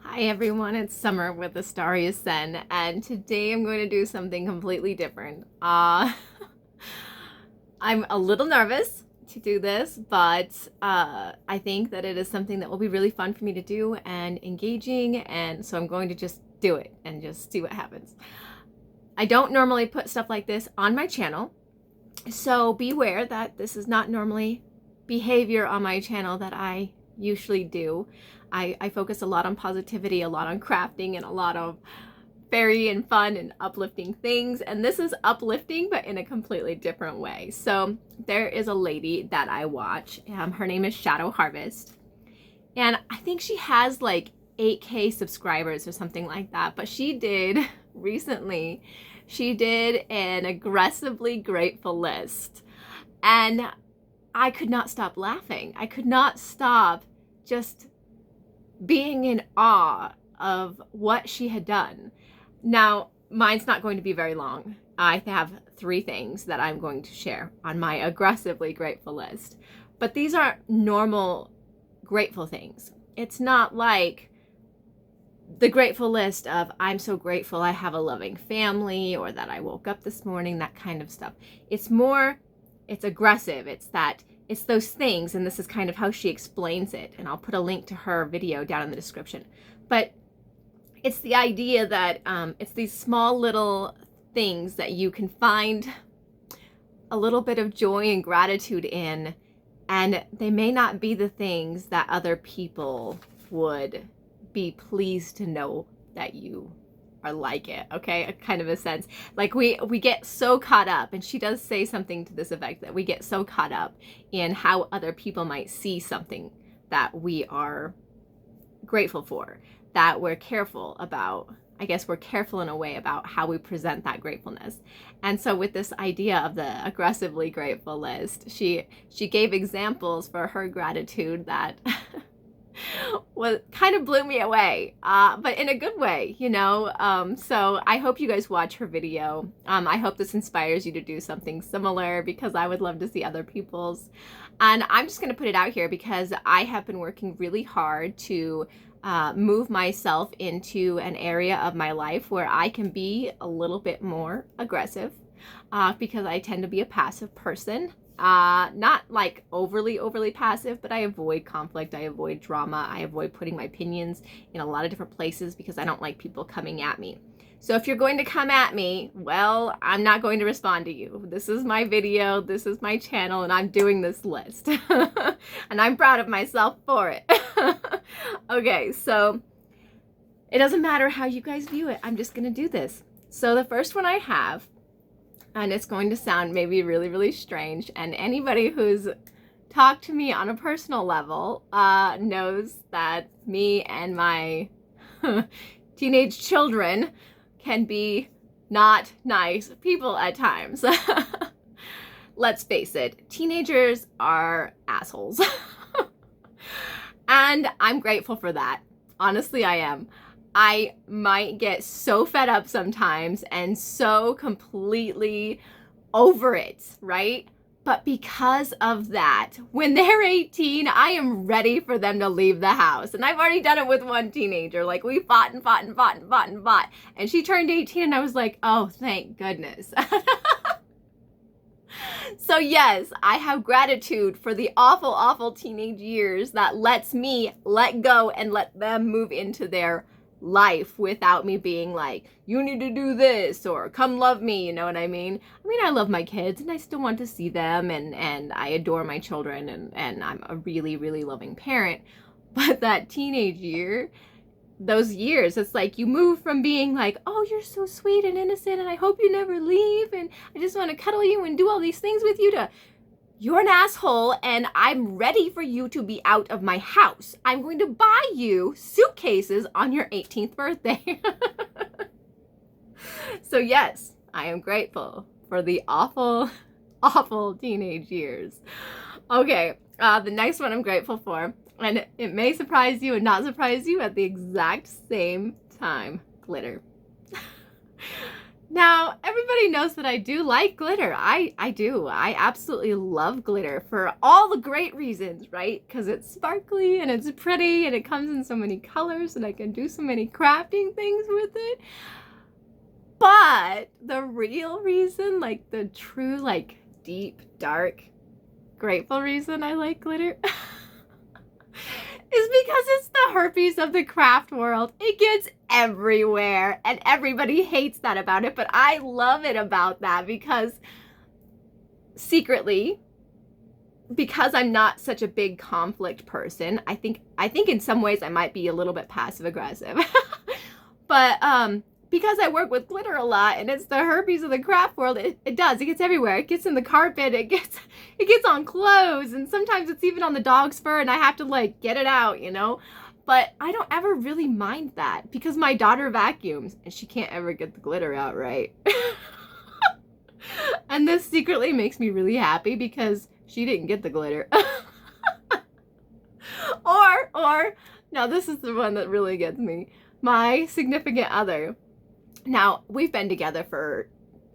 Hi everyone, it's Summer with AstariaSen, and today I'm going to do something completely different. I'm a little nervous to do this, but I think that it is something that will be really fun for me to do and engaging, and so I'm going to just do it and just see what happens. I don't normally put stuff like this on my channel, so beware that this is not normally behavior on my channel that I usually do. I focus a lot on positivity, a lot on crafting, and a lot of fairy and fun and uplifting things. And this is uplifting, but in a completely different way. So there is a lady that I watch. Her name is Shadow Harvest. And I think she has like 8K subscribers or something like that. But she did recently, she did an aggressively grateful list. And I could not stop laughing. I could not stop just being in awe of what she had done. Now, mine's not going to be very long. I have 3 things that I'm going to share on my aggressively grateful list. But these aren't normal grateful things. It's not like the grateful list of I'm so grateful I have a loving family or that I woke up this morning, that kind of stuff. It's aggressive. It's those things, and this is kind of how she explains it, and I'll put a link to her video down in the description. But it's the idea that it's these small little things that you can find a little bit of joy and gratitude in, and they may not be the things that other people would be pleased to know that you are like it, okay? A kind of a sense. Like we get so caught up, and she does say something to this effect, that we get so caught up in how other people might see something that we are grateful for, that we're careful about. I guess we're careful in a way about how we present that gratefulness. And so with this idea of the aggressively grateful list, she gave examples for her gratitude that was kind of blew me away, but in a good way, you know. So I hope you guys watch her video. I hope this inspires you to do something similar, because I would love to see other people's. And I'm just going to put it out here because I have been working really hard to move myself into an area of my life where I can be a little bit more aggressive, because I tend to be a passive person. Not like overly passive, but I avoid conflict, I avoid drama, I avoid putting my opinions in a lot of different places because I don't like people coming at me. So if you're going to come at me, well, I'm not going to respond to you. This is my video, this is my channel, and I'm doing this list. And I'm proud of myself for it. Okay, so it doesn't matter how you guys view it, I'm just gonna do this. So the first one I have, and it's going to sound maybe really strange, and anybody who's talked to me on a personal level knows that me and my teenage children can be not nice people at times. Let's face it, teenagers are assholes. And I'm grateful for that. Honestly, I am. I might get so fed up sometimes and so completely over it, right? But because of that, when they're 18, I am ready for them to leave the house. And I've already done it with one teenager. Like, we fought. And she turned 18 and I was like, oh, thank goodness. So yes, I have gratitude for the awful teenage years that lets me let go and let them move into their life without me being like, you need to do this, or come love me, you know what I mean? I mean, I love my kids and I still want to see them, and I adore my children, and I'm a really loving parent. But that teenage year, those years, it's like you move from being like, oh, you're so sweet and innocent and I hope you never leave and I just want to cuddle you and do all these things with you, to you're an asshole and I'm ready for you to be out of my house. I'm going to buy you suitcases on your 18th birthday. So yes, I am grateful for the awful teenage years. Okay, the next one I'm grateful for, and it may surprise you and not surprise you at the exact same time, glitter. Now, everybody knows that I do like glitter. I do. I absolutely love glitter for all the great reasons, right? Because it's sparkly and it's pretty and it comes in so many colors and I can do so many crafting things with it. But the real reason, like the true, like deep, dark, grateful reason I like glitter is because it's the herpes of the craft world. It gets everywhere and everybody hates that about it, but I love it about that because secretly, because I'm not such a big conflict person, I think in some ways I might be a little bit passive aggressive. But because I work with glitter a lot and it's the herpes of the craft world, it gets everywhere. It gets in the carpet, it gets on clothes, and sometimes it's even on the dog's fur and I have to like get it out, you know? But I don't ever really mind that because my daughter vacuums and she can't ever get the glitter out right. And this secretly makes me really happy because she didn't get the glitter. or now this is the one that really gets me. My significant other. Now, we've been together for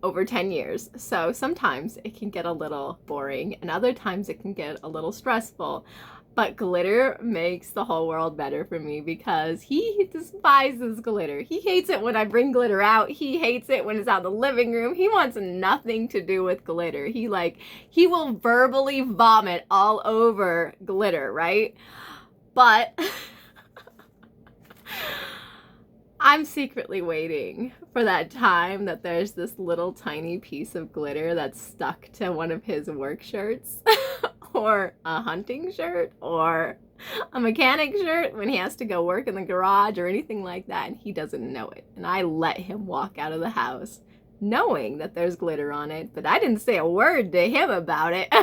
over 10 years, so sometimes it can get a little boring and other times it can get a little stressful. But glitter makes the whole world better for me because he despises glitter. He hates it when I bring glitter out. He hates it when it's out in the living room. He wants nothing to do with glitter. He will verbally vomit all over glitter, right? But I'm secretly waiting for that time that there's this little tiny piece of glitter that's stuck to one of his work shirts or a hunting shirt or a mechanic shirt when he has to go work in the garage or anything like that, and he doesn't know it. And I let him walk out of the house knowing that there's glitter on it, but I didn't say a word to him about it.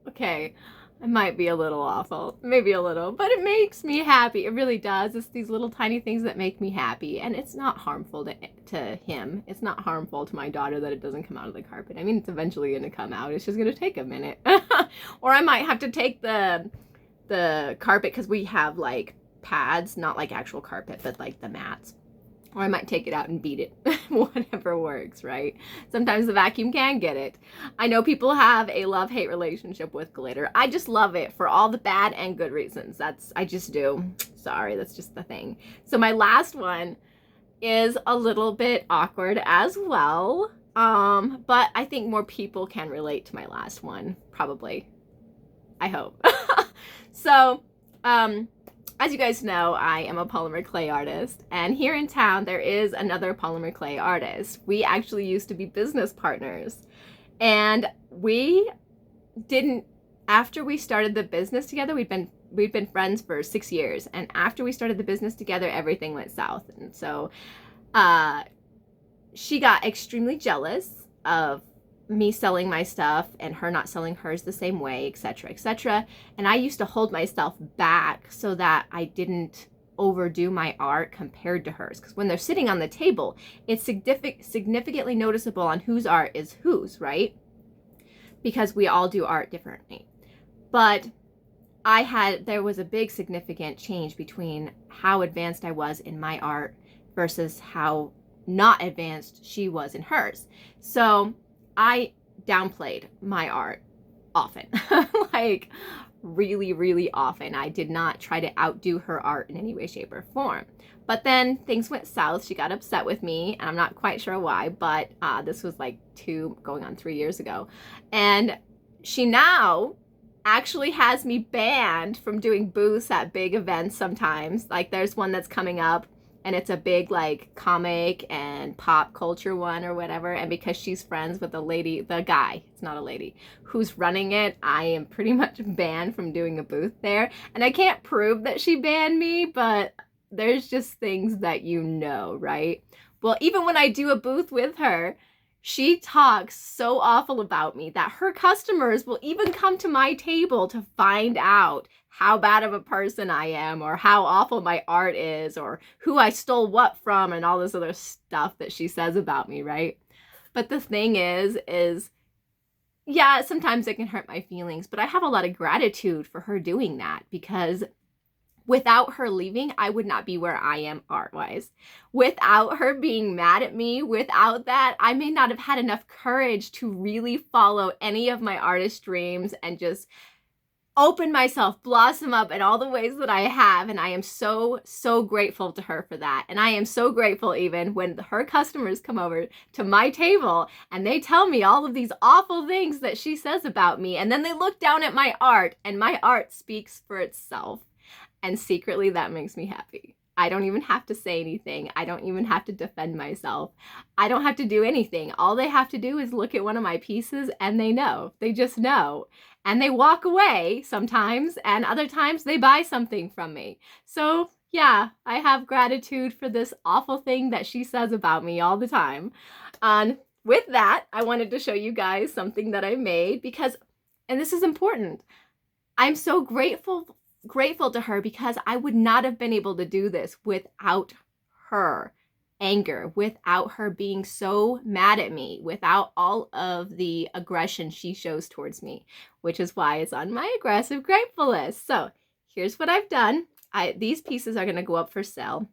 Okay. It might be a little awful, maybe a little, but it makes me happy. It really does. It's these little tiny things that make me happy, and it's not harmful to him. It's not harmful to my daughter that it doesn't come out of the carpet. I mean, it's eventually going to come out. It's just going to take a minute. Or I might have to take the carpet, because we have like pads, not like actual carpet, but like the mats. Or I might take it out and beat it. Whatever works, right? Sometimes the vacuum can get it. I know people have a love-hate relationship with glitter. I just love it for all the bad and good reasons. I just do. Sorry, that's just the thing. So my last one is a little bit awkward as well. But I think more people can relate to my last one, probably. I hope. So, as you guys know, I am a polymer clay artist, and here in town there is another polymer clay artist. We actually used to be business partners, and we didn't, after we started the business together, we'd been friends for 6 years, and after we started the business together, everything went south. And so she got extremely jealous of me selling my stuff and her not selling hers the same way, etc., etc. And I used to hold myself back so that I didn't overdo my art compared to hers. Because when they're sitting on the table, it's significantly noticeable on whose art is whose, right? Because we all do art differently. But there was a big significant change between how advanced I was in my art versus how not advanced she was in hers. So I downplayed my art often, like really, really often. I did not try to outdo her art in any way, shape, or form. But then things went south. She got upset with me, and I'm not quite sure why, but this was like going on 3 years ago. And she now actually has me banned from doing booths at big events sometimes. Like there's one that's coming up, and it's a big like comic and pop culture one or whatever, and because she's friends with the guy, it's not a lady, who's running it, I am pretty much banned from doing a booth there. And I can't prove that she banned me, but there's just things that you know, right? Well, even when I do a booth with her, she talks so awful about me that her customers will even come to my table to find out how bad of a person I am, or how awful my art is, or who I stole what from, and all this other stuff that she says about me, right? But the thing is yeah, sometimes it can hurt my feelings, but I have a lot of gratitude for her doing that, because Without her leaving, I would not be where I am art-wise. Without her being mad at me, without that, I may not have had enough courage to really follow any of my artist dreams and just open myself, blossom up in all the ways that I have. And I am so, so grateful to her for that. And I am so grateful even when her customers come over to my table and they tell me all of these awful things that she says about me. And then they look down at my art and my art speaks for itself. And secretly that makes me happy. I don't even have to say anything. I don't even have to defend myself. I don't have to do anything. All they have to do is look at one of my pieces and they know. They just know. And they walk away sometimes, and other times they buy something from me. So yeah, I have gratitude for this awful thing that she says about me all the time. And with that, I wanted to show you guys something that I made because, and this is important, I'm so grateful to her because I would not have been able to do this without her anger, without her being so mad at me, without all of the aggression she shows towards me, which is why it's on my aggressive grateful list. So here's what I've done. These pieces are going to go up for sale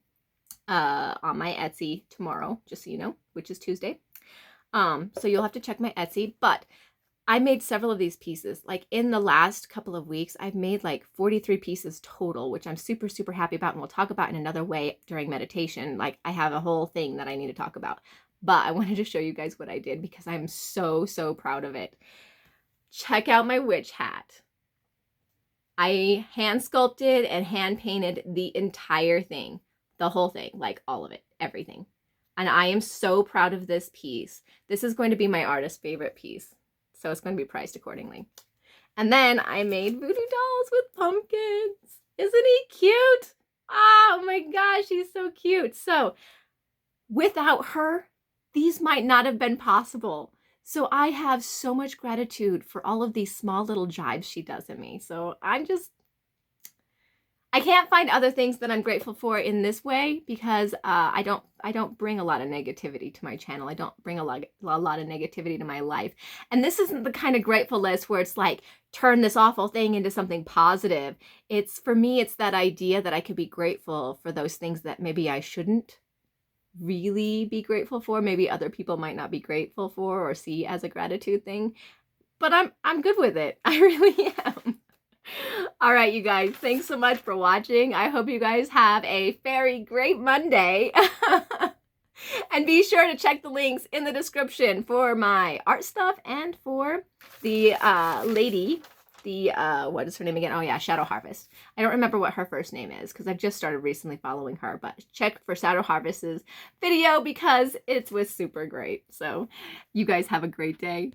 on my Etsy tomorrow, just so you know, which is Tuesday. So you'll have to check my Etsy, but I made several of these pieces. Like in the last couple of weeks, I've made like 43 pieces total, which I'm super, super happy about. And we'll talk about in another way during meditation. Like I have a whole thing that I need to talk about. But I wanted to show you guys what I did because I'm so, so proud of it. Check out my witch hat. I hand sculpted and hand painted the entire thing. The whole thing, like all of it, everything. And I am so proud of this piece. This is going to be my artist's favorite piece. So it's going to be priced accordingly. And then I made voodoo dolls with pumpkins. Isn't he cute? Oh my gosh, he's so cute. So without her, these might not have been possible. So I have so much gratitude for all of these small little jibes she does in me. So I can't find other things that I'm grateful for in this way because I don't bring a lot of negativity to my channel. I don't bring a lot of negativity to my life. And this isn't the kind of grateful list where it's like, turn this awful thing into something positive. For me, it's that idea that I could be grateful for those things that maybe I shouldn't really be grateful for. Maybe other people might not be grateful for or see as a gratitude thing. But I'm good with it. I really am. All right, you guys, thanks so much for watching. I hope you guys have a very great Monday. And be sure to check the links in the description for my art stuff and for the lady, what is her name again? Oh yeah, Shadow Harvest. I don't remember what her first name is because I've just started recently following her, but check for Shadow Harvest's video because it was super great. So you guys have a great day.